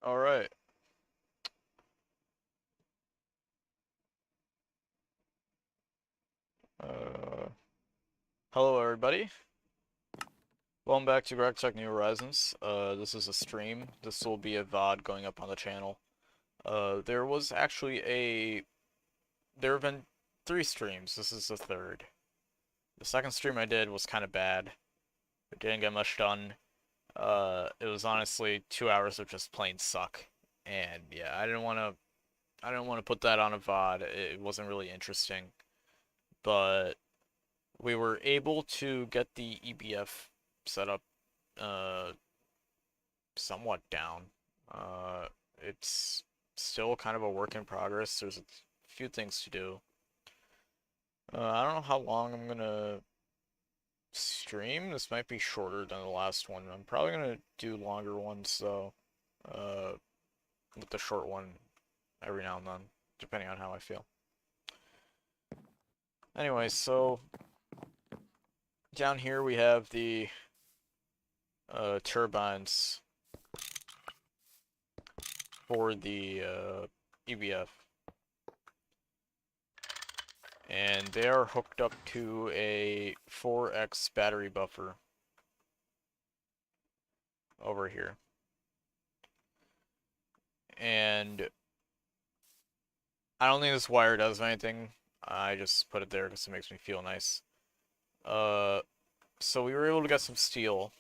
All right. Uh, Hello, everybody. Welcome back to Gregtech New Horizons. This is a stream. This will be a VOD going up on the channel. There was actually there have been 3 streams. This is the third. The second stream I did was kind of bad. It didn't get much done. It was honestly 2 hours of just plain suck. And yeah, I didn't want to put that on a VOD. It wasn't really interesting. But we were able to get the EBF set up uh, somewhat down. It's still kind of a work in progress. There's a few things to do. I don't know how long I'm gonna stream. This might be shorter than the last one. I'm probably gonna do longer ones though, uh, with the short one every now and then, depending on how I feel. Anyway, so down here we have the turbines for the EBF. And they are hooked up to a 4x battery buffer over here. And I don't think this wire does anything. I just put it there because it makes me feel nice. So we were able to get some steel.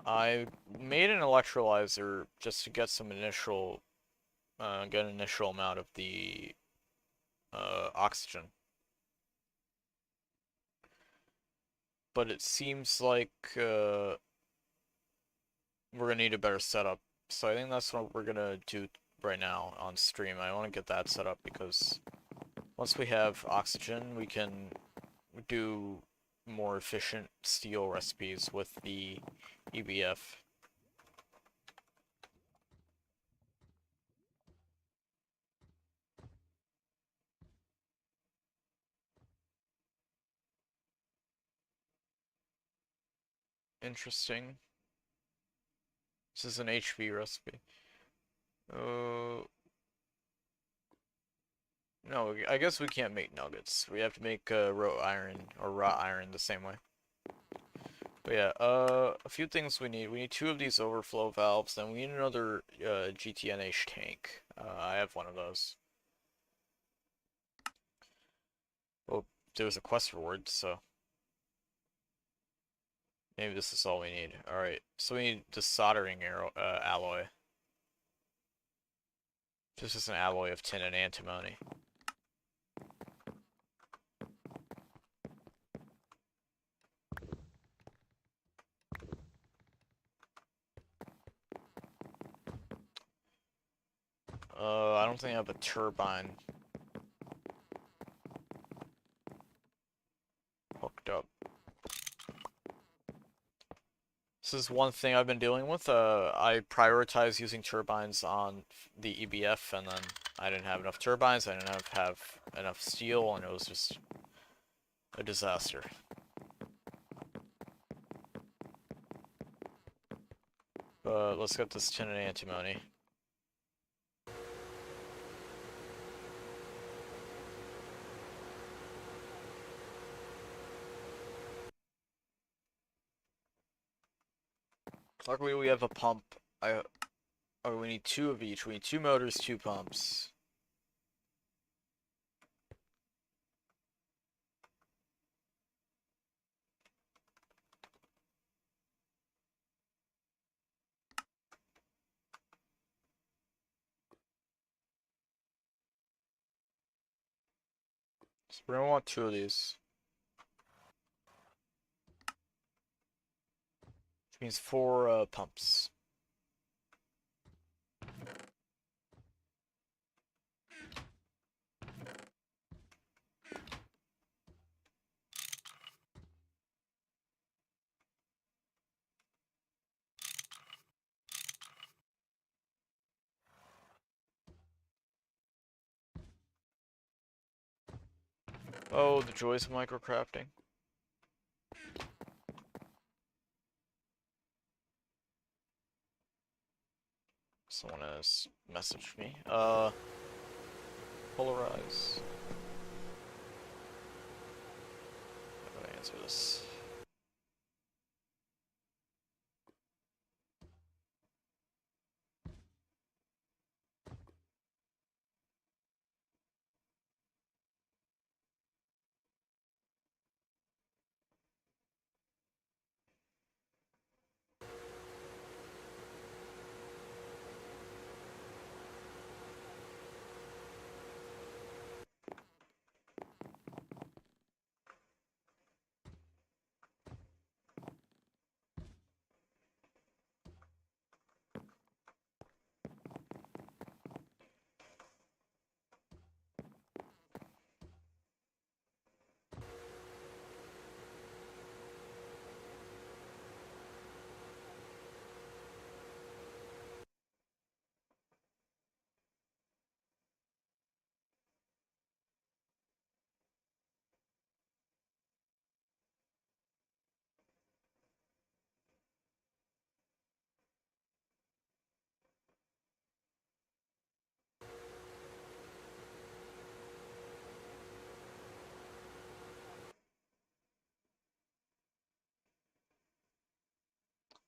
I made an electrolyzer just to get some initial, get an initial amount of the oxygen. But it seems like we're gonna need a better setup. So I think that's what we're gonna do right now on stream. I want to get that set up because once we have oxygen, we can do more efficient steel recipes with the EBF. Interesting. This is an HV recipe. Uh, no, I guess we can't make nuggets. We have to make raw iron the same way. But yeah, a few things we need. We need 2 of these overflow valves, then we need another GTNH tank. I have one of those. Well, there was a quest reward, so maybe this is all we need. Alright, so we need the soldering alloy. This is an alloy of tin and antimony. I don't think I have a turbine hooked up. This is one thing I've been dealing with. I prioritize using turbines on the EBF, and then I didn't have enough turbines, I didn't have enough steel, and it was just a disaster. But let's get this tin and antimony. Luckily we have a pump. Oh, we need 2 of each. We need 2 motors, 2 pumps. So we're gonna want 2 of these. Which means 4 pumps. Oh, the joys of microcrafting. Someone has messaged me. Polarize. I'm gonna answer this.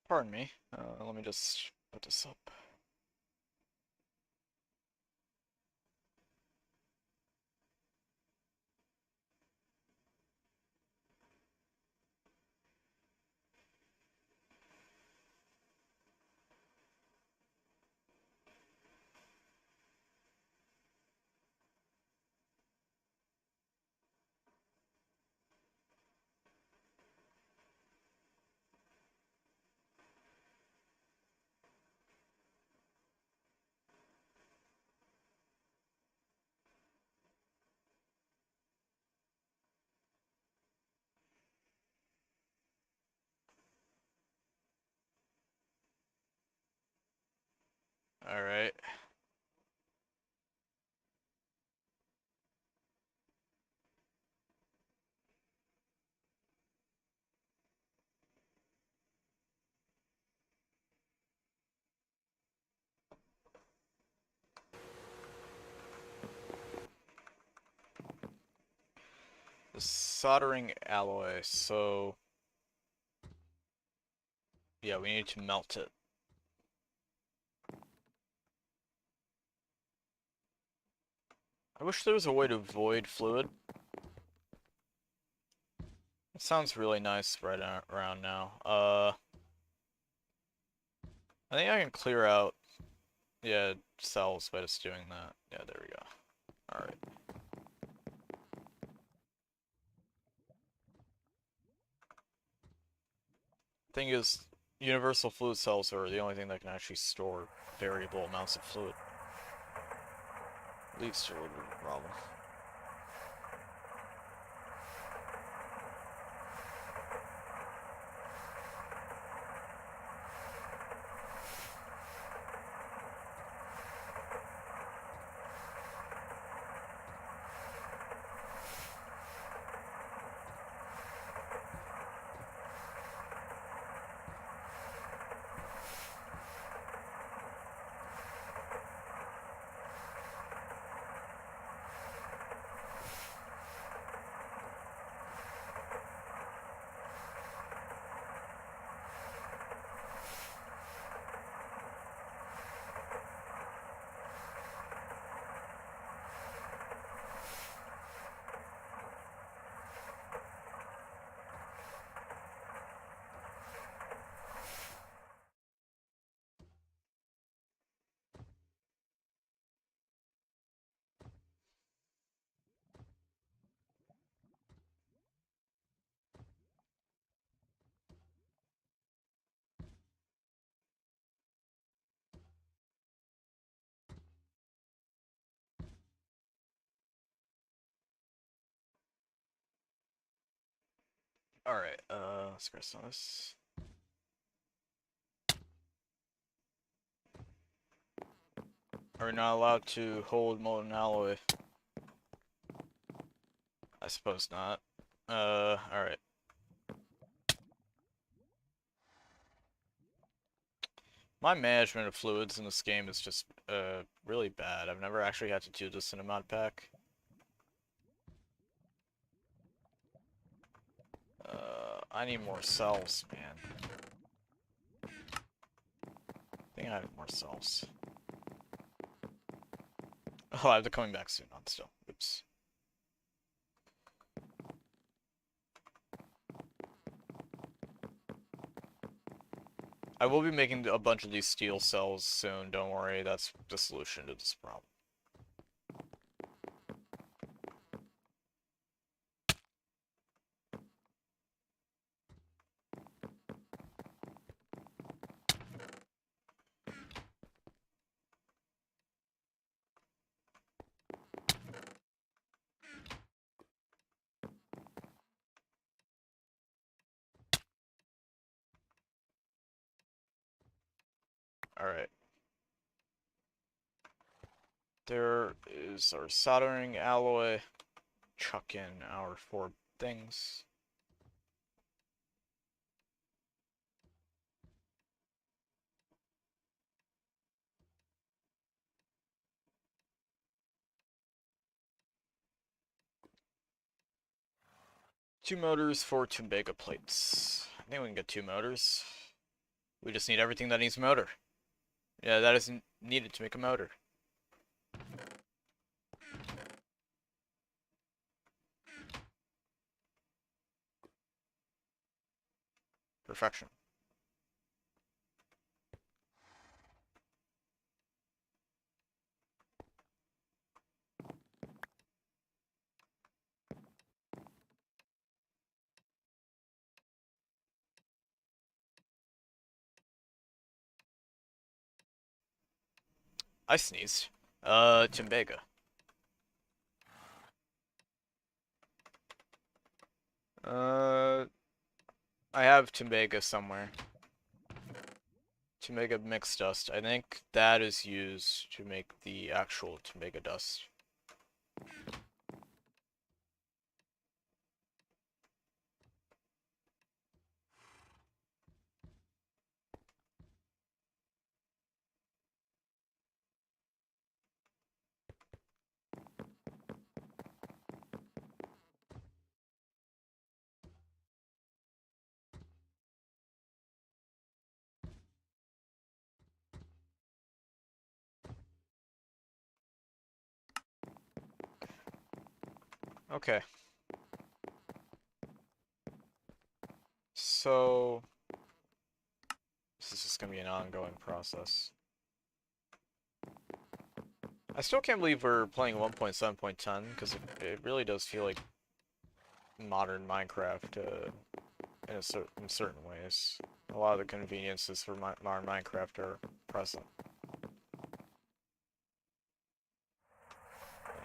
Pardon me. Let me just put this up. Alright. The soldering alloy, so yeah, we need to melt it. I wish there was a way to void fluid. It sounds really nice right around now. I think I can clear out, yeah, cells by just doing that. Yeah, there we go. Alright. Thing is, universal fluid cells are the only thing that can actually store variable amounts of fluid. Leads to a little bit of a problem. Alright, let's press on this. Are we not allowed to hold molten alloy? I suppose not. Alright. My management of fluids in this game is just really bad. I've never actually had to do this in a mod pack. I need more cells, man. I think I have more cells. Oh, I have the coming back soon on still. Oops. I will be making a bunch of these steel cells soon, don't worry, that's the solution to this problem. Alright. There is our soldering alloy. Chuck in our 4 things. Two motors for 2 mega plates. I think we can get 2 motors. We just need everything that needs a motor. Yeah, that isn't needed to make a motor. Perfection. I sneezed. Timbega. I have Timbega somewhere. Timbega mixed dust. I think that is used to make the actual Timbega dust. Okay. So this is just gonna be an ongoing process. I still can't believe we're playing 1.7.10 because it really does feel like modern Minecraft in certain ways. A lot of the conveniences for modern Minecraft are present.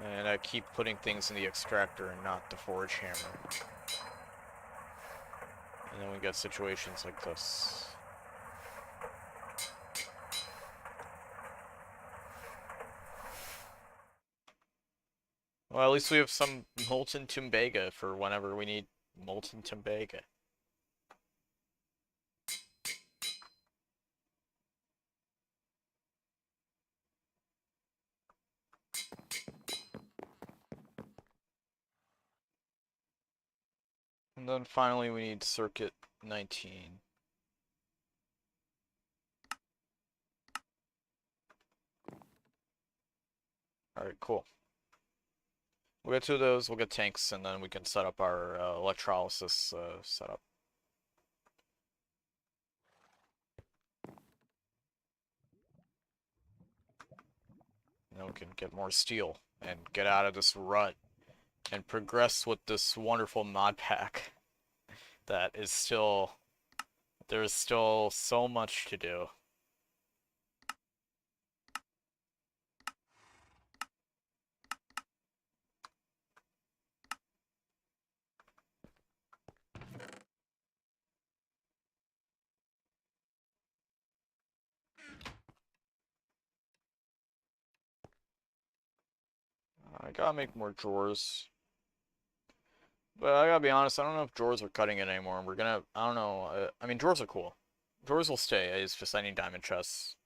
And I keep putting things in the extractor and not the forge hammer. And then we get situations like this. Well, at least we have some molten Timbega for whenever we need molten Timbega. And then finally we need circuit 19. Alright, cool. We'll get 2 of those, we'll get tanks, and then we can set up our electrolysis setup. And then we can get more steel and get out of this rut and progress with this wonderful mod pack that is still... There's still so much to do. I gotta make more drawers. But I gotta be honest, I don't know if drawers are cutting it anymore. We're gonna, I don't know. I mean, drawers are cool. Doors will stay, it's just I need diamond chests.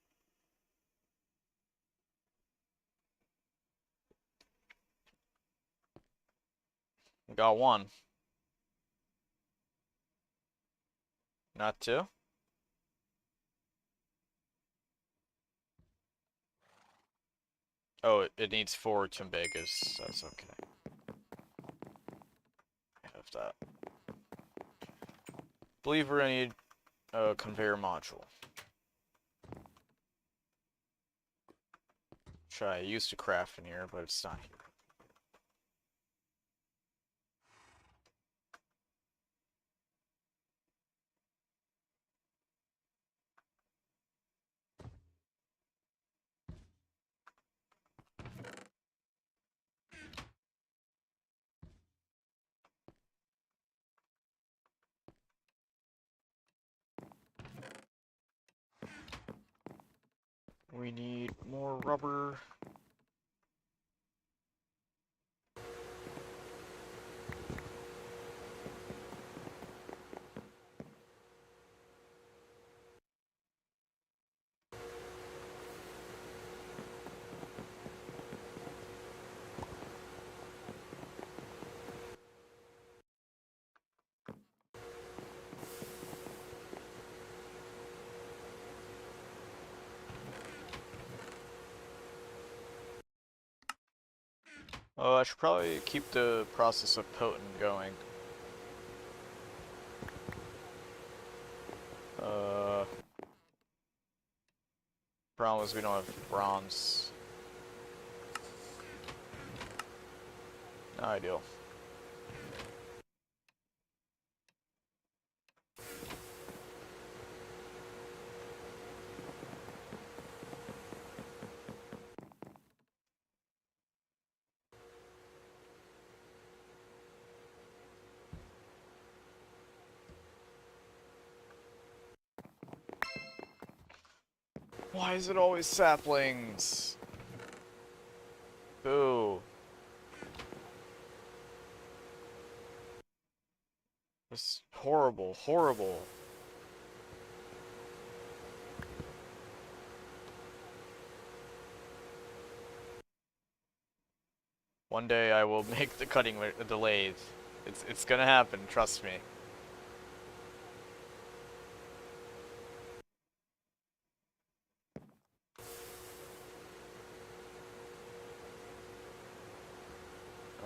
We got one. Not two? Oh, it needs 4 Timbegas. That's okay. I have that. Believe we're gonna need a conveyor module. Which I used to craft in here, but it's not here. We need more rubber. Oh, I should probably keep the process of potent going. Problem is we don't have bronze. Not ideal. Why is it always saplings? Boo. It's horrible, horrible. One day I will make the cutting the lathe. It's gonna happen, trust me.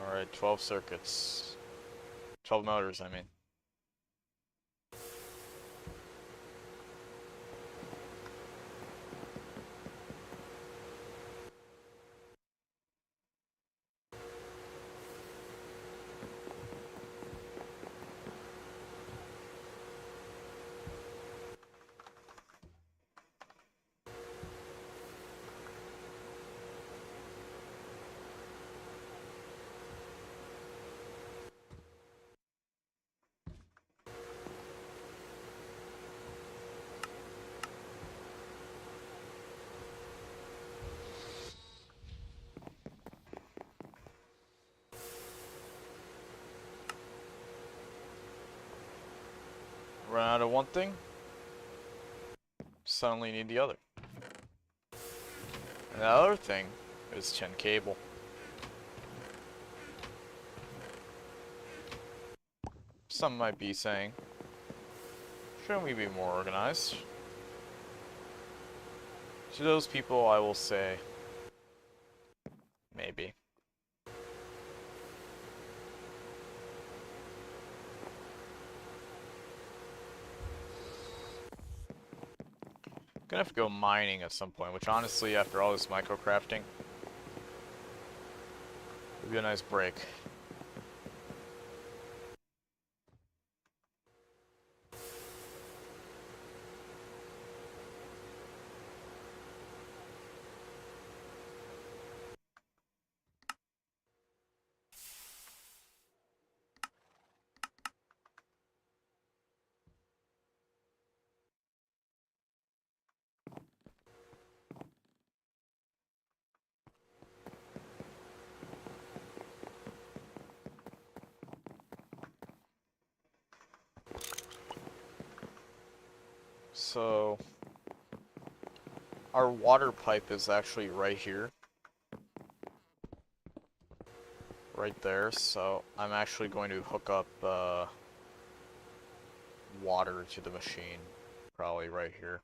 Alright, 12 circuits. 12 motors, I mean. Run out of one thing, suddenly need the other. And the other thing is tin cable. Some might be saying, shouldn't we be more organized? To those people, I will say, maybe. Gonna have to go mining at some point, which honestly, after all this microcrafting, would be a nice break. So our water pipe is actually right here. Right there, so I'm actually going to hook up water to the machine. Probably right here.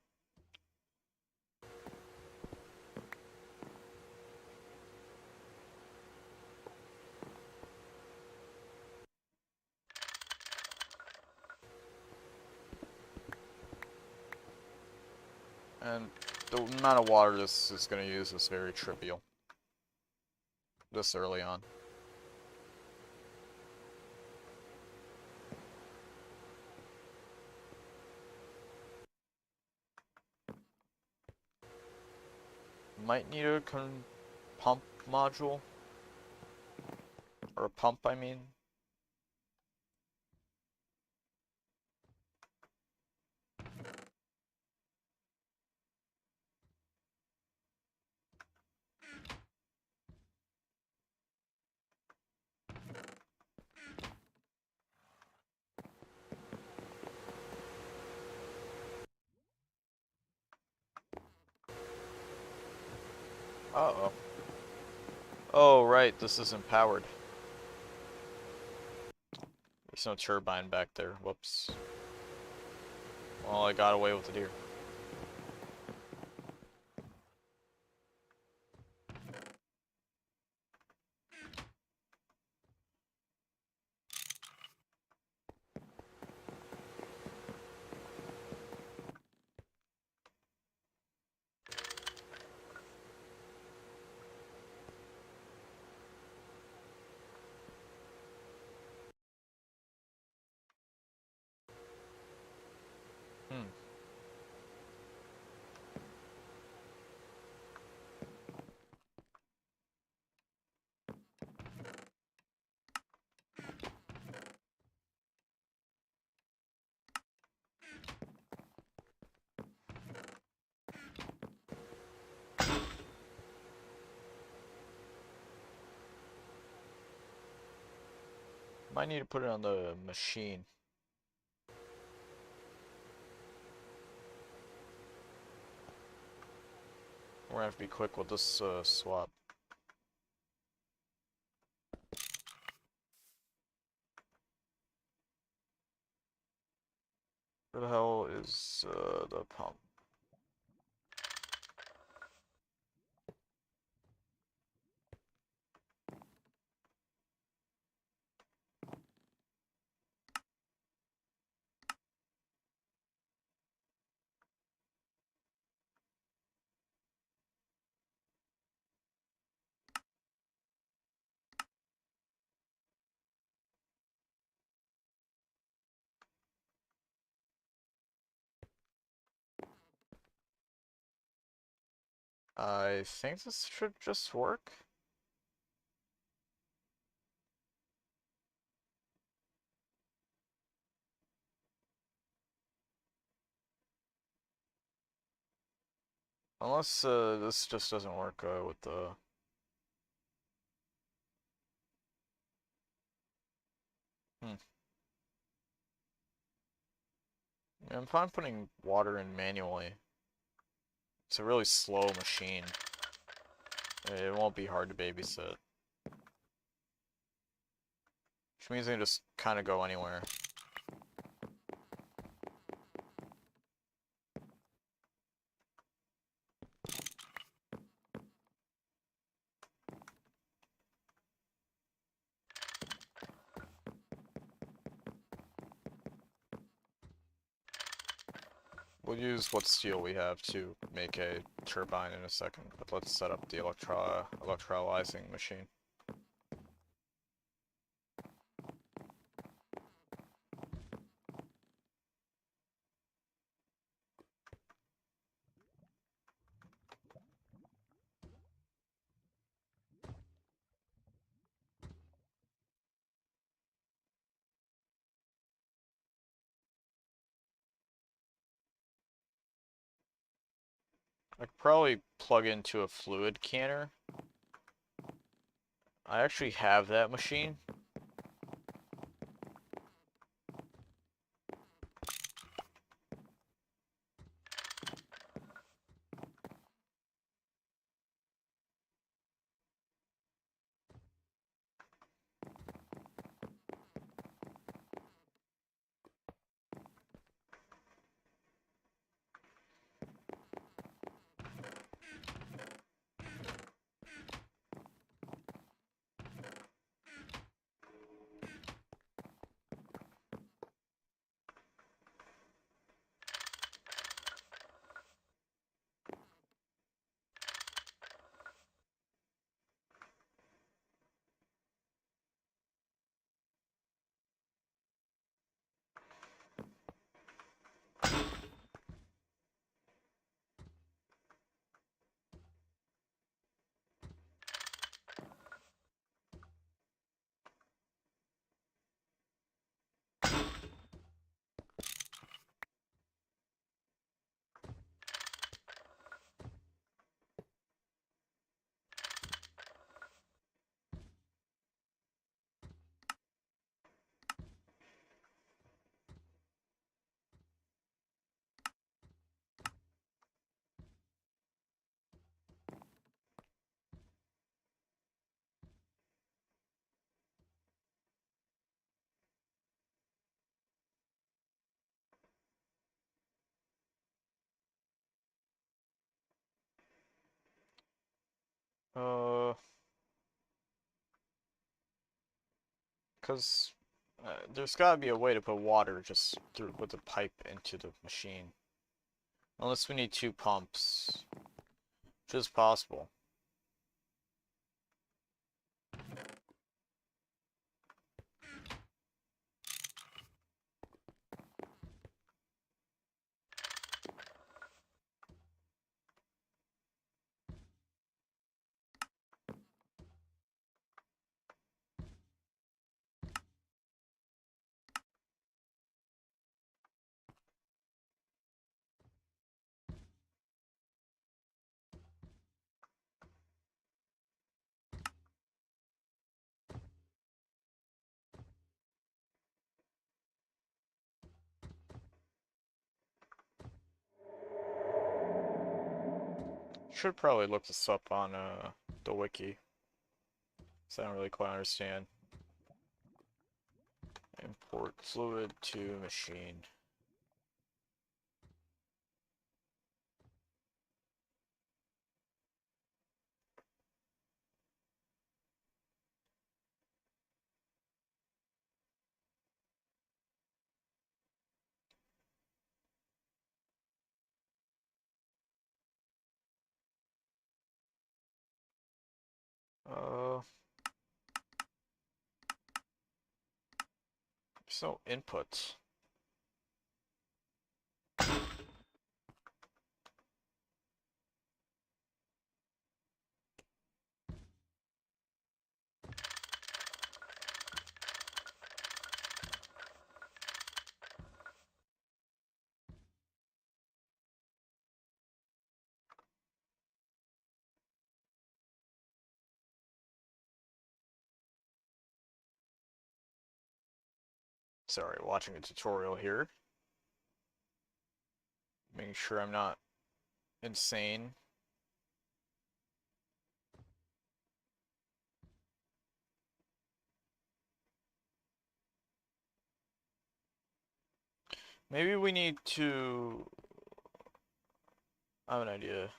And the amount of water this is going to use is very trivial. This early on. Might need a pump module. Or a pump, I mean. Uh-oh. Oh, right, this isn't powered. There's no turbine back there. Whoops. Well, I got away with it here. Hmm. Might need to put it on the machine. We're gonna have to be quick with this swap. Where the hell is the pump? I think this should just work. Unless this just doesn't work with the... Hmm. Yeah, I'm fine putting water in manually. It's a really slow machine. It won't be hard to babysit. Which means I can just kind of go anywhere. We'll use what steel we have to make a turbine in a second, but let's set up the electrolyzing machine. I could probably plug into a fluid canner. I actually have that machine. Uh, because there's gotta be a way to put water just through with a pipe into the machine. Unless we need two pumps, which is possible. Should probably look this up on the wiki, so I don't really quite understand. Import fluid to machine. There's no input. Sorry, watching a tutorial here. Making sure I'm not insane. Maybe we need to... I have an idea.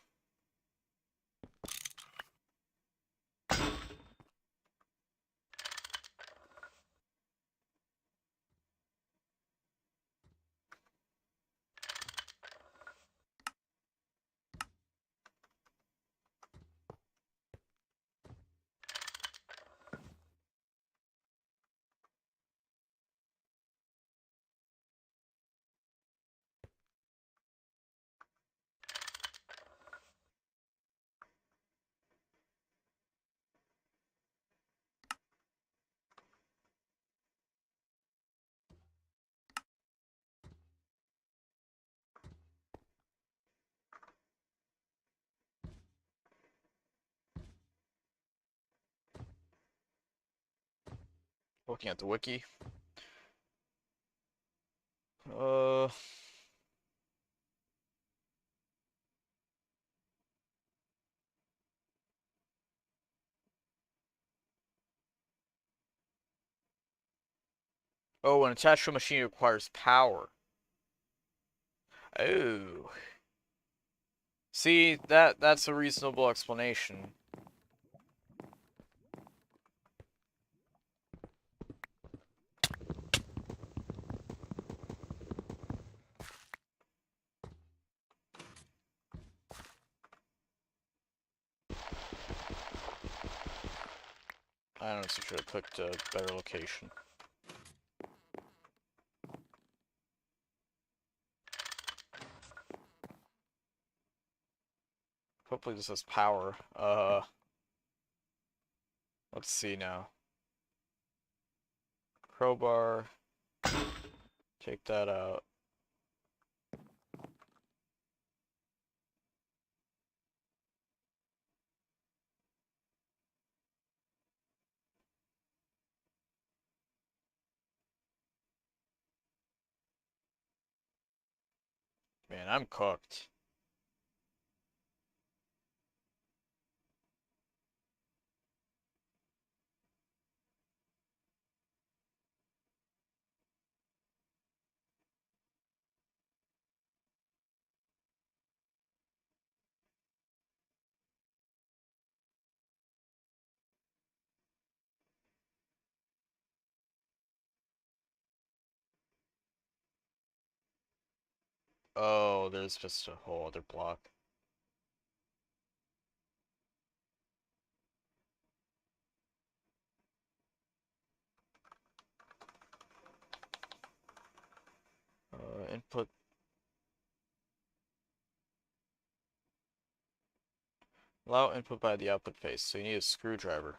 Looking at the wiki. Uh... Oh, an attached to a machine requires power. Oh. See, that's a reasonable explanation. I honestly should have picked a better location. Hopefully this has power. Let's see now. Crowbar. Take that out. Man, I'm cooked. Oh, there's just a whole other block. Input. Allow input by the output face, so you need a screwdriver.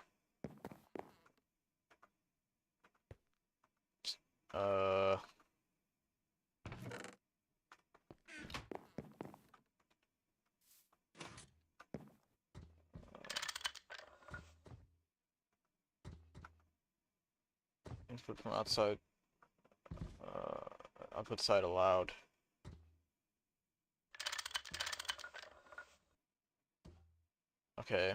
Uh... Input from outside. Output side allowed. Okay.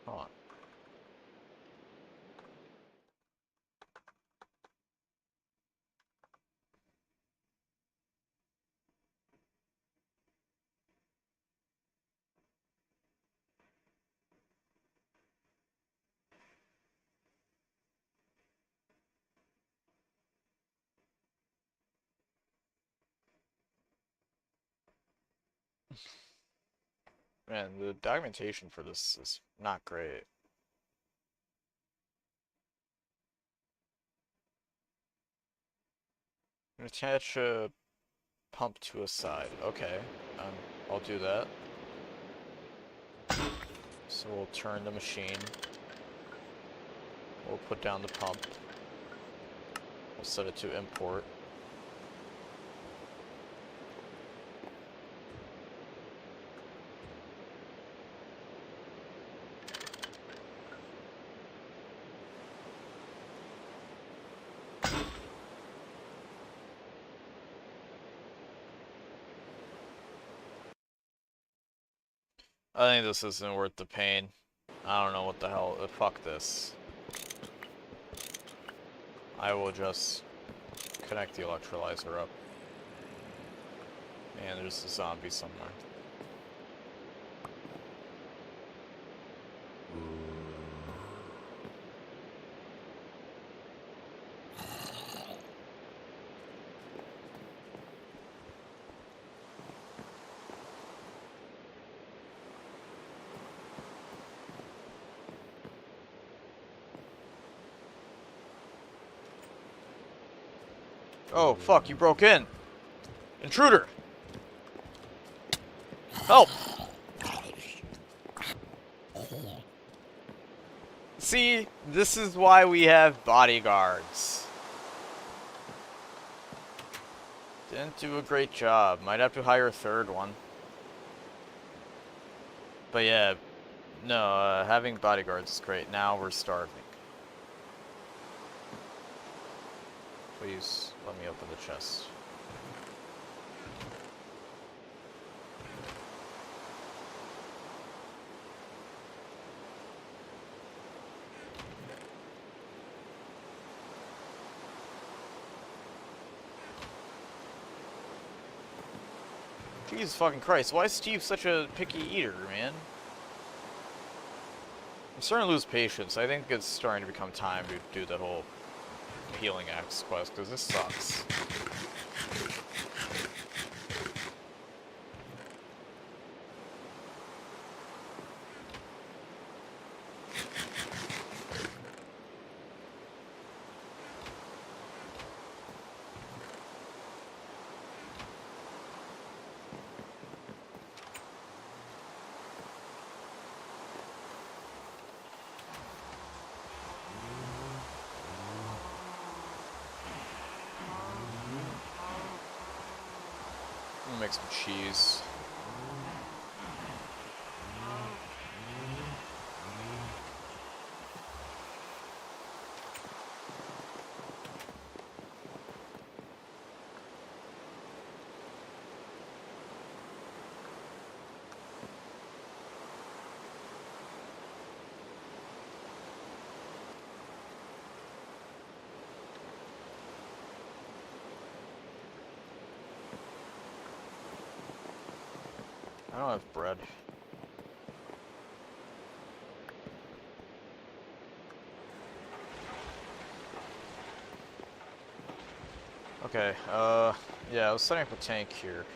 Hold on. Man, the documentation for this is not great. Attach a pump to a side. Okay, I'll do that. So we'll turn the machine. We'll put down the pump. We'll set it to import. I think this isn't worth the pain. I don't know what the hell. Fuck this. I will just connect the electrolyzer up. Man, there's a zombie somewhere. Oh, fuck, you broke in! Intruder! Help! See, this is why we have bodyguards. Didn't do a great job. Might have to hire a third one. But yeah, no, having bodyguards is great. Now we're starving. Please, let me open the chest. Jesus fucking Christ, why is Steve such a picky eater, man? I'm starting to lose patience. I think it's starting to become time to do the whole healing axe quest, because this sucks. Make some cheese. don't have bread. Okay, yeah, I was setting up a tank here.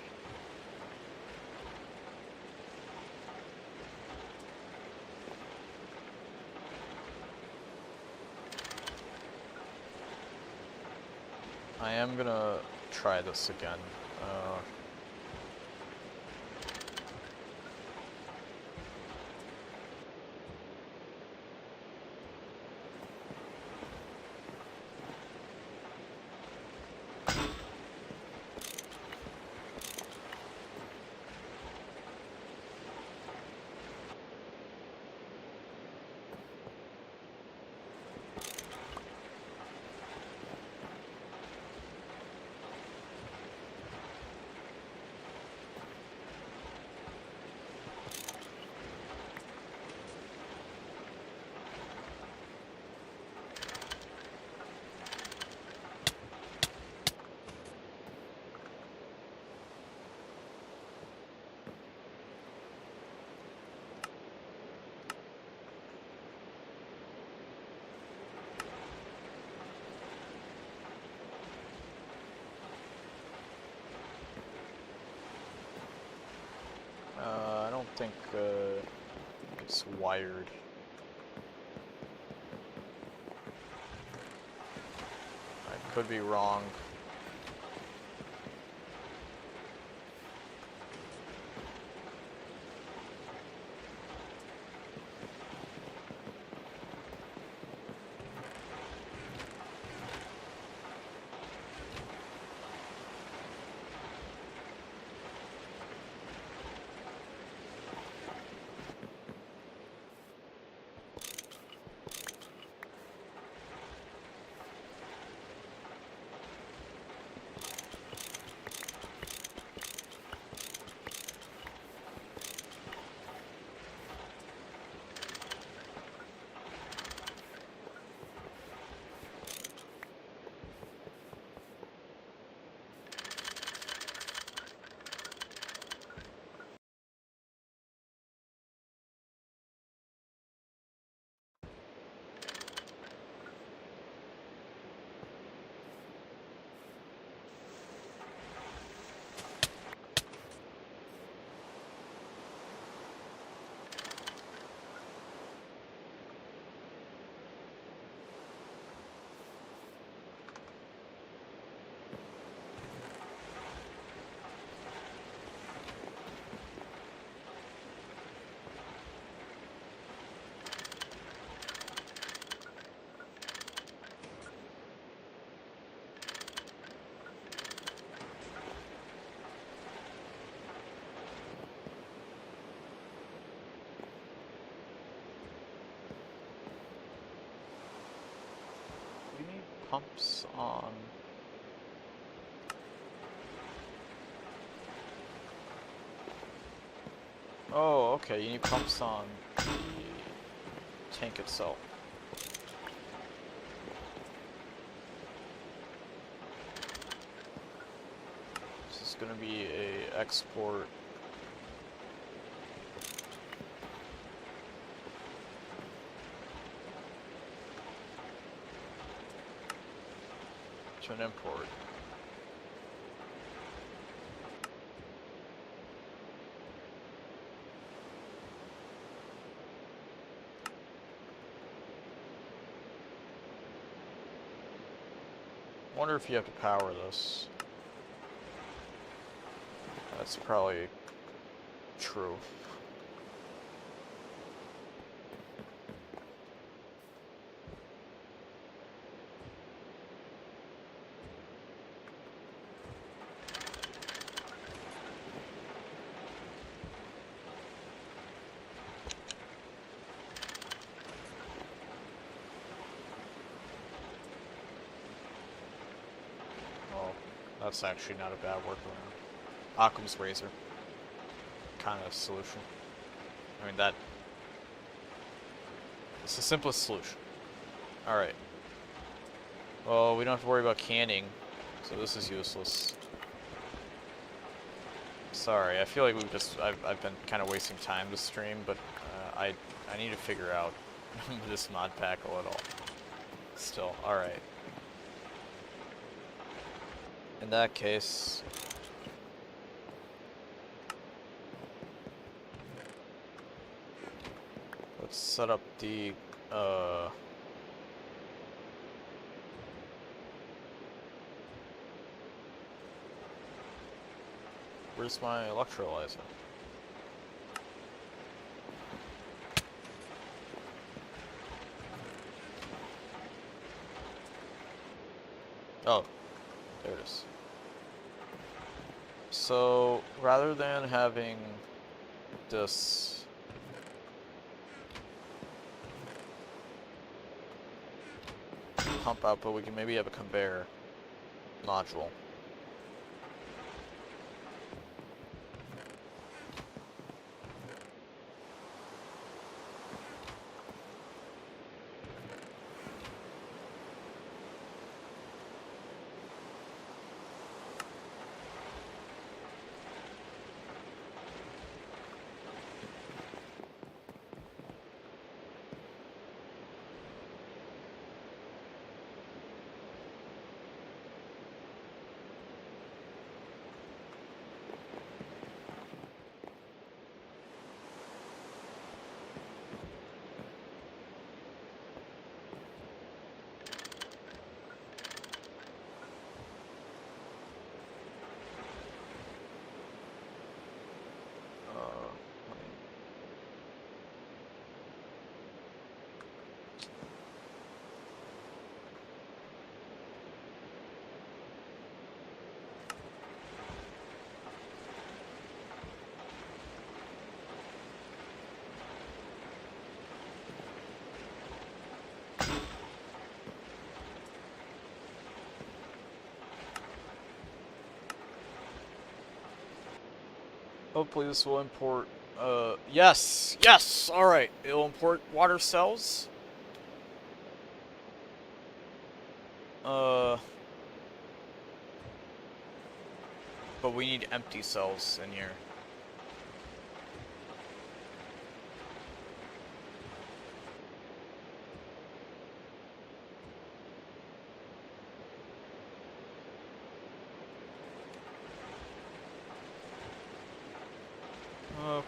I am gonna try this again. I don't think it's wired. I could be wrong. We need pumps on. Oh, okay, you need pumps on the tank itself. This is going to be a export. To an import. I wonder if you have to power this. That's probably true. That's actually not a bad workaround. Occam's razor kind of solution. I mean, it's the simplest solution. Alright. Well, we don't have to worry about canning, so this is useless. Sorry, I feel like I've been kind of wasting time to stream, but I need to figure out this mod pack a little. Still, alright. In that case... let's set up the, where's my electrolyzer? Oh, there it is. So, rather than having this pump output, we can maybe have a conveyor module. Hopefully this will import, yes! Yes! Alright, it'll import water cells. But we need empty cells in here.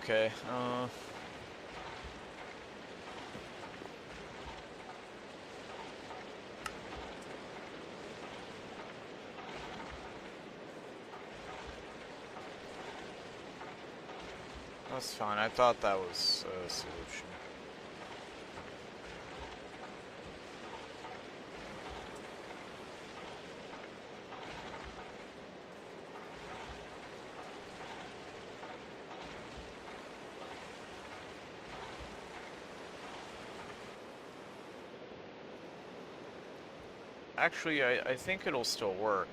Okay, that's fine. I thought that was a solution. Actually, I think it'll still work.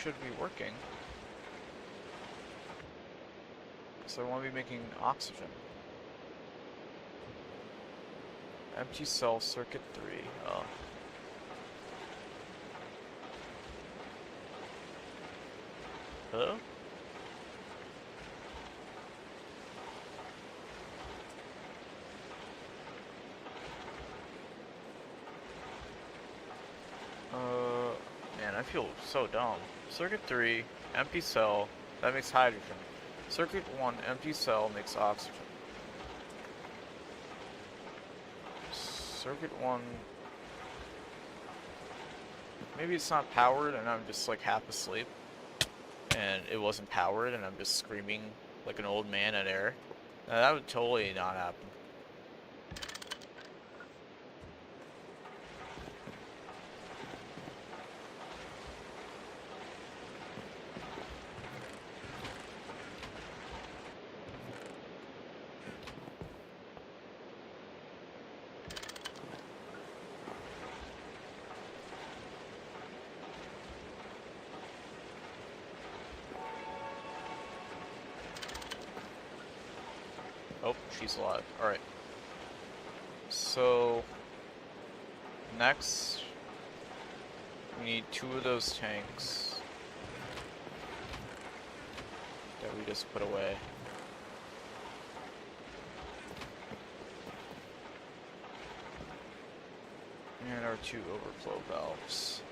Should be working. So I want to be making oxygen. Empty cell circuit 3. Oh. Hello? Man, I feel so dumb. Circuit 3, empty cell, that makes hydrogen. Circuit 1, empty cell makes oxygen. Circuit 1... maybe it's not powered and I'm just like half asleep. And it wasn't powered and I'm just screaming like an old man at air. That would totally not happen. Oh, she's alive. Alright. So, next, we need 2 of those tanks that we just put away. And our 2 overflow valves.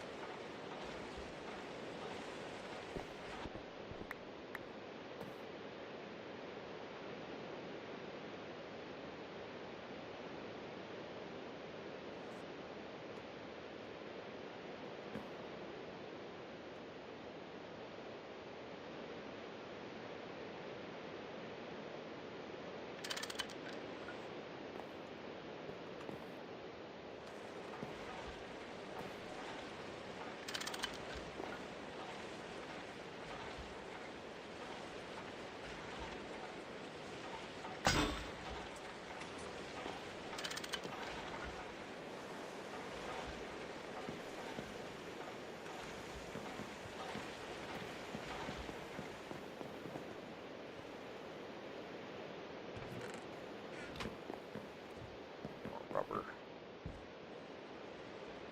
Rubber.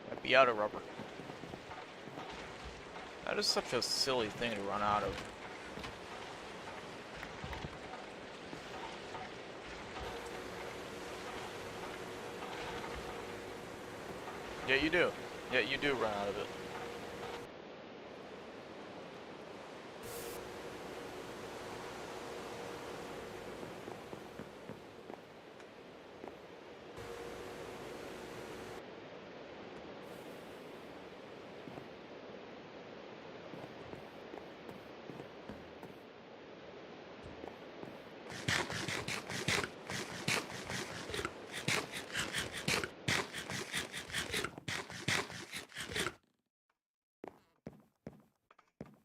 Might be out of rubber. That is such a silly thing to run out of. Yeah, you do. Yeah, you do run out of it.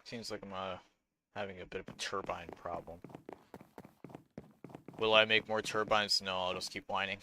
Seems like I'm having a bit of a turbine problem. Will I make more turbines? No, I'll just keep whining.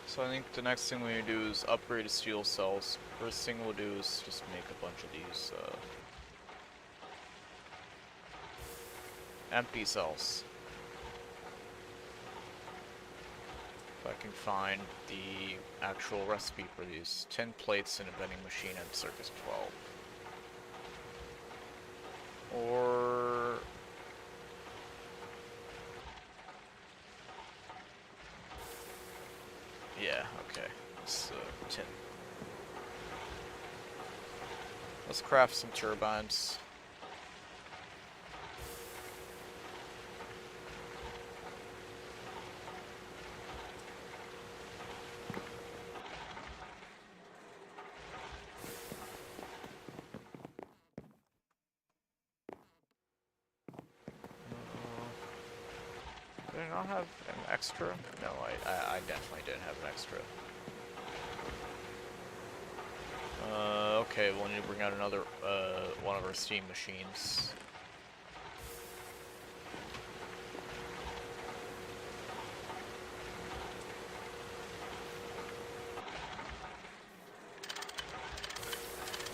So I think the next thing we do is upgrade his fuel cells. First thing we'll do is just make a bunch of these empty cells. If I can find the actual recipe for these. 10 plates in a vending machine at Circus 12. Or... yeah, okay. Let's, 10. Let's craft some turbines. Did I not have an extra? No, I definitely didn't have an extra. Okay, we'll need to bring out another, one of our steam machines.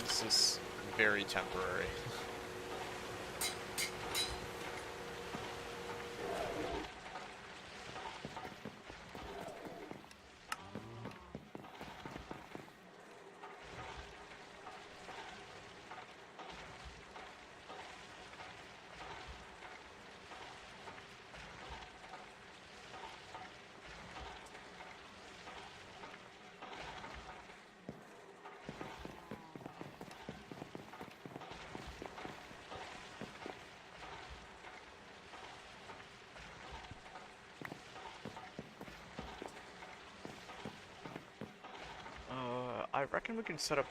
This is very temporary. I reckon we can set up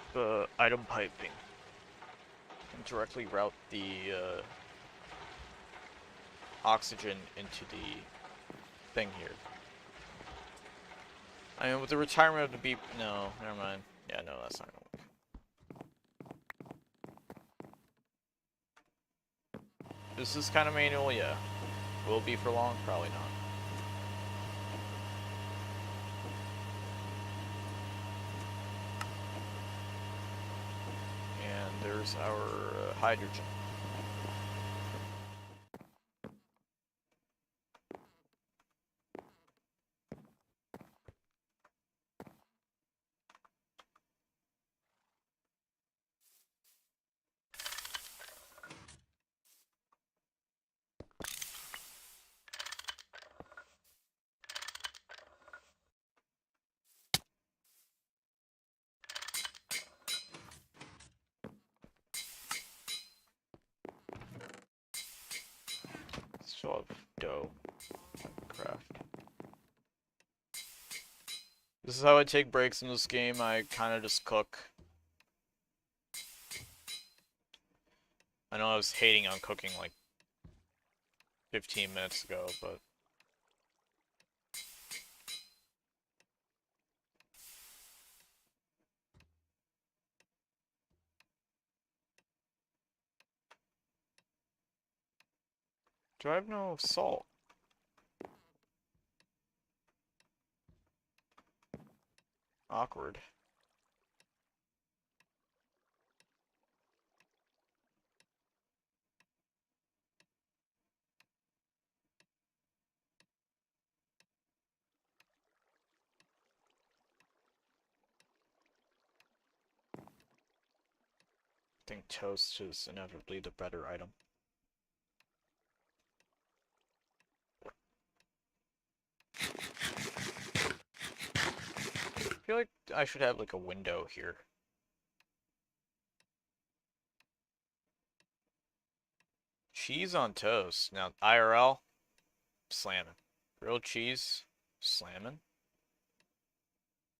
item piping and directly route the oxygen into the thing here. I mean, with the retirement of the beep... No, never mind. Yeah, no, that's not gonna work. This is kind of manual, yeah. Will it be for long? Probably not. And there's our hydrogen. Still have dough. Craft. This is how I take breaks in this game. I kind of just cook. I know I was hating on cooking like 15 minutes ago, but... Do I have no salt? Awkward. I think toast is inevitably the better item. I feel like I should have like a window here. Cheese on toast. Now, IRL, slamming. Grilled cheese, slamming.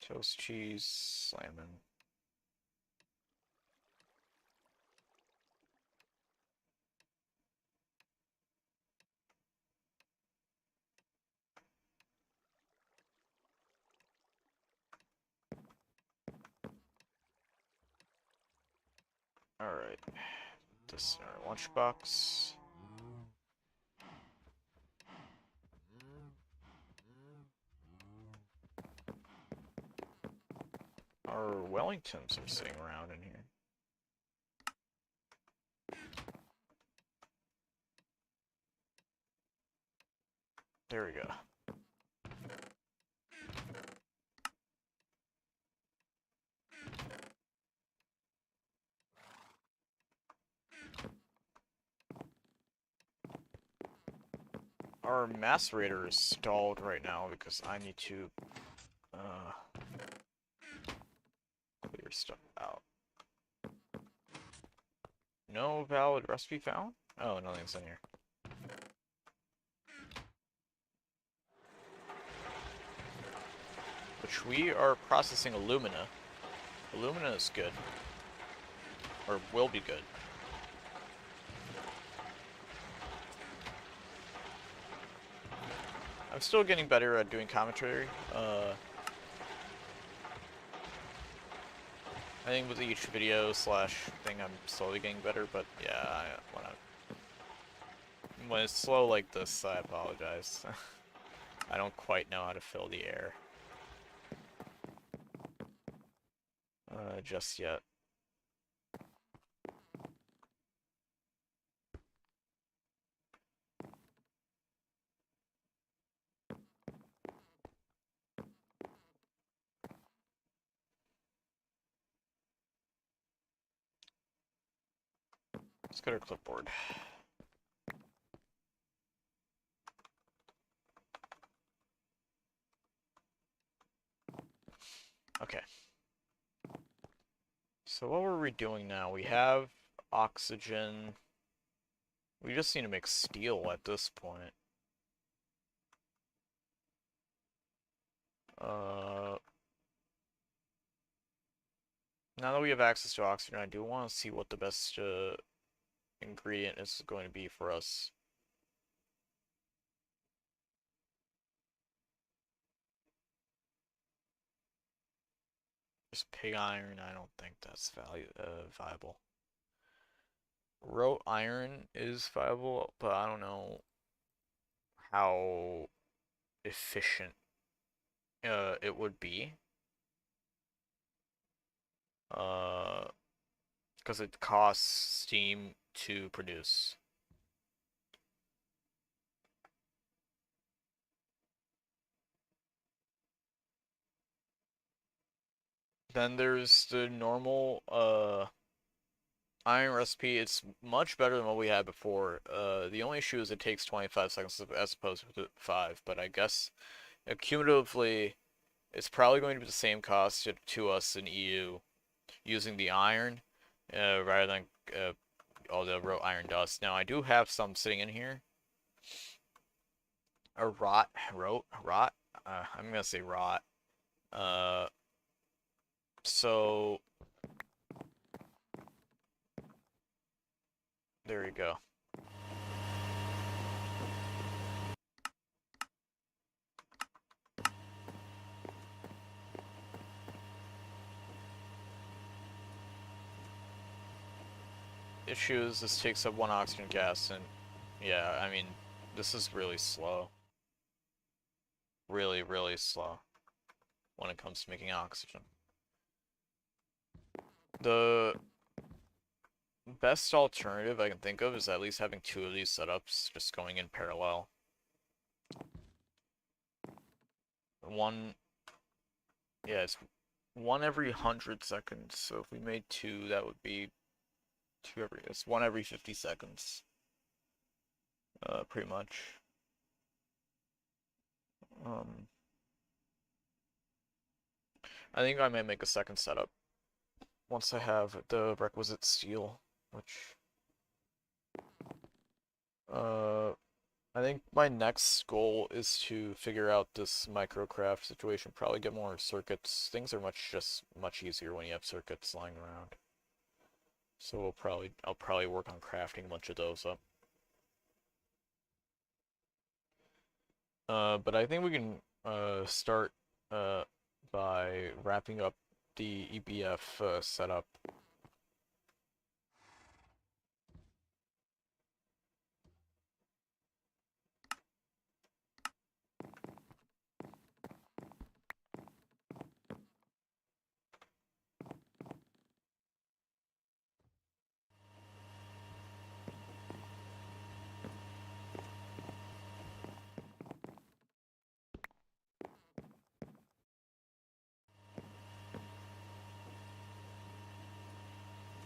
Toast cheese, slamming. Alright. This in our lunchbox. Our Wellingtons are sitting around in here. There we go. Our macerator is stalled right now because I need to clear stuff out. No valid recipe found? Oh, nothing's in here. Which we are processing alumina. Alumina is good. Or will be good. I'm still getting better at doing commentary. I think with each video slash thing I'm slowly getting better, but yeah, when it's slow like this, I apologize. I don't quite know how to fill the air. Just yet. Let's go to clipboard. Okay. So what were we doing now? We have oxygen. We just need to make steel at this point. Now that we have access to oxygen, I do want to see what the best ingredient is going to be for us. Just pig iron, I don't think that's viable. Wrought iron is viable, but I don't know how efficient it would be. Because it costs steam to produce. Then there's the normal iron recipe. It's much better than what we had before. The only issue is it takes 25 seconds as opposed to 5, but I guess cumulatively it's probably going to be the same cost to us in EU using the iron rather than all the wrought iron dust. Now I do have some sitting in here. A rot. I'm gonna say rot. Uh, so there you go. Issues, this takes up 1 oxygen gas, and yeah, I mean, this is really slow. Really, really slow when it comes to making oxygen. The best alternative I can think of is at least having 2 of these setups just going in parallel. One, yeah, it's 1 every 100 seconds, so if we made 2, that would be it's 1 every 50 seconds. Pretty much. I think I might make a second setup once I have the requisite steel, which I think my next goal is to figure out this microcraft situation, probably get more circuits. Things are much easier when you have circuits lying around. So I'll probably work on crafting a bunch of those up. But I think we can start by wrapping up the EBF setup.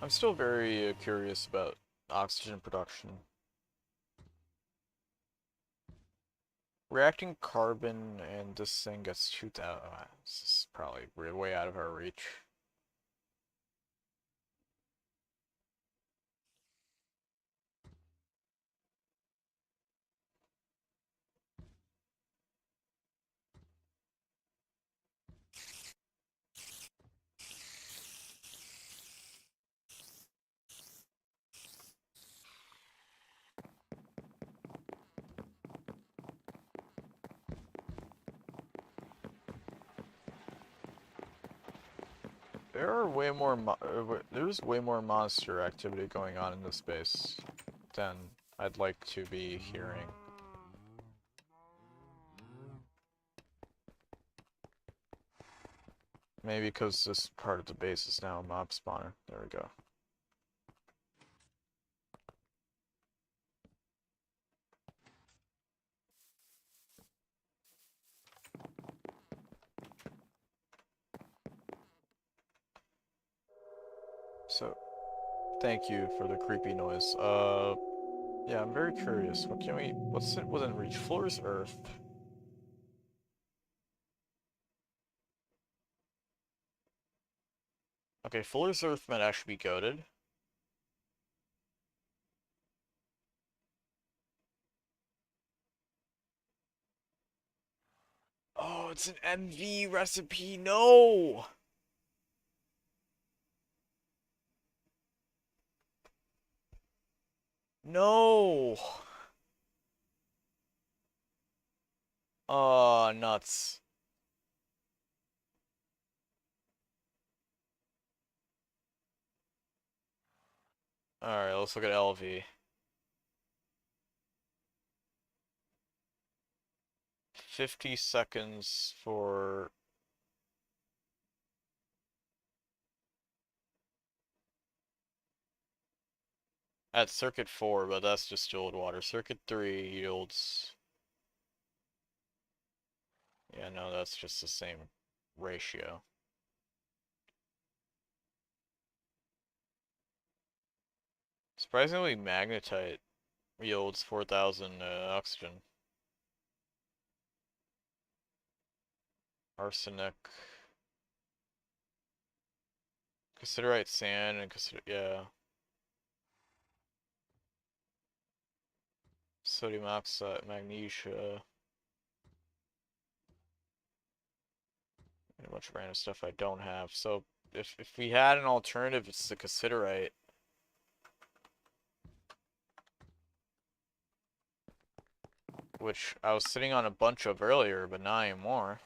I'm still very curious about oxygen production. Reacting carbon and this thing gets 2,000. This is probably way out of our reach. There's way more monster activity going on in this space than I'd like to be hearing. Maybe because this part of the base is now a mob spawner. There we go. So, thank you for the creepy noise. Yeah, I'm very curious. What's it within reach? Floor's Earth. Okay, Fuller's Earth might actually be goated. Oh, it's an MV recipe. No! No! Oh, nuts. Alright, let's look at LV. 50 seconds for... At circuit 4, but that's distilled water. Circuit 3 yields... Yeah, no, that's just the same ratio. Surprisingly, magnetite yields 4,000 oxygen. Arsenic. Cassiterite sand and yeah. Sodium oxide, magnesia. And a bunch of random stuff I don't have. So if we had an alternative, it's the cassiterite. Which I was sitting on a bunch of earlier, but not anymore.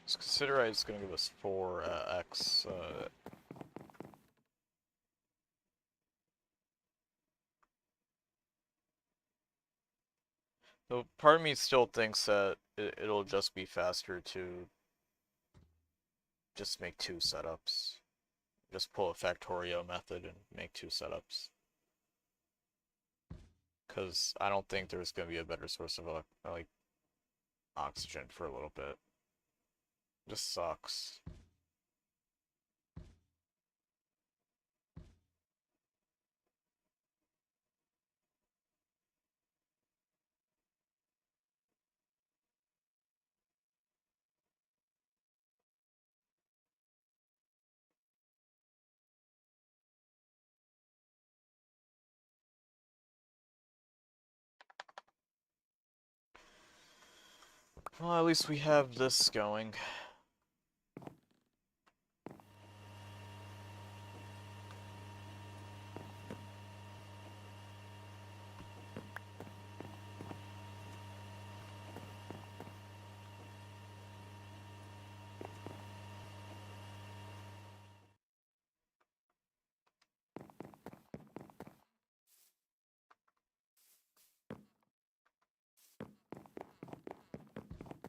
This cassiterite is going to give us 4x. So part of me still thinks that it'll just be faster to just make 2 setups. Just pull a Factorio method and make 2 setups. Because I don't think there's going to be a better source of like oxygen for a little bit. Just sucks. Well, at least we have this going.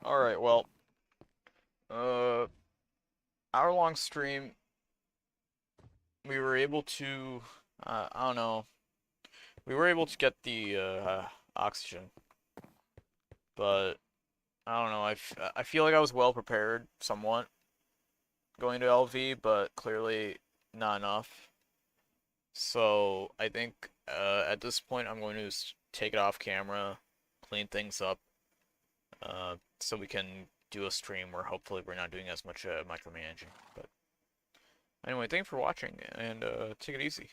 Alright, well, uh, hour-long stream, we were able to, I don't know, we were able to get the, oxygen, but, I don't know, I feel like I was well prepared, somewhat, going to LV, but clearly not enough. So, I think, at this point, I'm going to take it off camera, clean things up, so we can do a stream where hopefully we're not doing as much micromanaging. But anyway, thank you for watching, and take it easy.